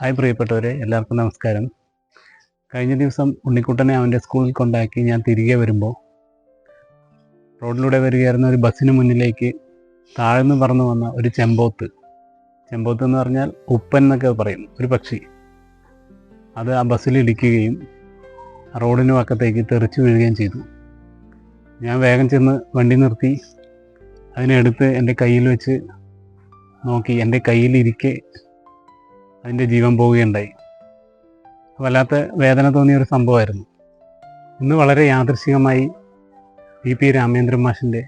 Hi പ്രിയപ്പെട്ടവരെ, എല്ലാവർക്കും നമസ്കാരം. കഴിഞ്ഞ ദിവസം ഉണ്ണിക്കുട്ടനെ അവൻ്റെ സ്കൂളിൽ കൊണ്ടാക്കി ഞാൻ തിരികെ വരുമ്പോൾ റോഡിലൂടെ വരികയായിരുന്ന ഒരു ബസ്സിന് മുന്നിലേക്ക് താഴ്ന്നു പറന്നു വന്ന ഒരു ചെമ്പോത്ത് എന്ന് പറഞ്ഞാൽ ഉപ്പൻ എന്നൊക്കെ പറയും, ഒരു പക്ഷി. അത് ആ ബസ്സിൽ ഇടിക്കുകയും റോഡിന് പക്കത്തേക്ക് തെറിച്ചു വീഴുകയും ചെയ്തു. ഞാൻ വേഗം ചെന്ന് വണ്ടി നിർത്തി അതിനെടുത്ത് എൻ്റെ കയ്യിൽ വെച്ച് നോക്കി. എൻ്റെ കയ്യിലിരിക്കെ അതിൻ്റെ ജീവൻ പോവുകയുണ്ടായി. വല്ലാത്ത വേദന തോന്നിയൊരു സംഭവമായിരുന്നു. ഇന്ന് വളരെ യാദൃശ്ചികമായി പി രാമേന്ദ്രൻ മാഷിൻ്റെ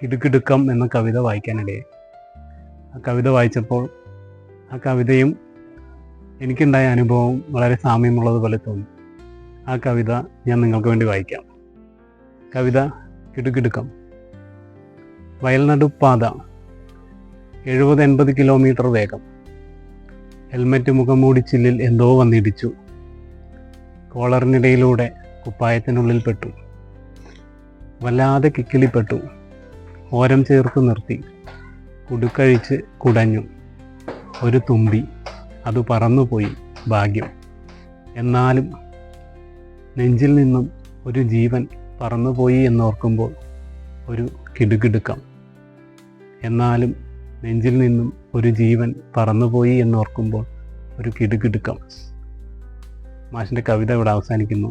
കിടുകിടുക്കം എന്ന കവിത വായിക്കാനിടയായി. ആ കവിത വായിച്ചപ്പോൾ ആ കവിതയും എനിക്കുണ്ടായ അനുഭവം വളരെ സാമ്യമുള്ളതുപോലെ തോന്നി. ആ കവിത ഞാൻ നിങ്ങൾക്ക് വേണ്ടി വായിക്കാം. കവിത കിടുകിടുക്കം. വയൽനടുപ്പാത, 70-80 കിലോമീറ്റർ വേഗം. ഹെൽമറ്റ് മുഖംമൂടി ചില്ലിൽ എന്തോ വന്നിടിച്ചു. കോളറിനിടയിലൂടെ കുപ്പായത്തിനുള്ളിൽ പെട്ടു. വല്ലാതെ കിക്കിളിപ്പെട്ടു. ഓരം ചേർത്ത് നിർത്തി. കുടുക്കഴിച്ച് കുടഞ്ഞു. ഒരു തുമ്പി, അത് പറന്നുപോയി, ഭാഗ്യം. എന്നാലും നെഞ്ചിൽ നിന്നും ഒരു ജീവൻ പറന്നുപോയി എന്നോർക്കുമ്പോൾ ഒരു കിടുകിടുക്കം. എന്നാലും നെഞ്ചിൽ നിന്നും ഒരു ജീവൻ പറന്നുപോയി എന്നോർക്കുമ്പോൾ ഒരു കിടുകിടുക്കം. മാഷിൻ്റെ കവിത ഇവിടെ അവസാനിക്കുന്നു.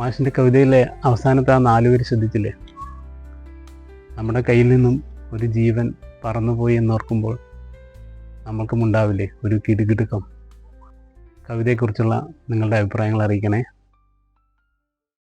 മാഷിൻ്റെ കവിതയിലെ അവസാനത്തെ ആ 4 വരി ശ്രദ്ധിച്ചില്ലേ? നമ്മുടെ കയ്യിൽ നിന്നും ഒരു ജീവൻ പറന്നുപോയി എന്നോർക്കുമ്പോൾ നമുക്കും ഉണ്ടാവില്ലേ ഒരു കിടുകിടുക്കം? കവിതയെക്കുറിച്ചുള്ള നിങ്ങളുടെ അഭിപ്രായങ്ങൾ അറിയിക്കണേ.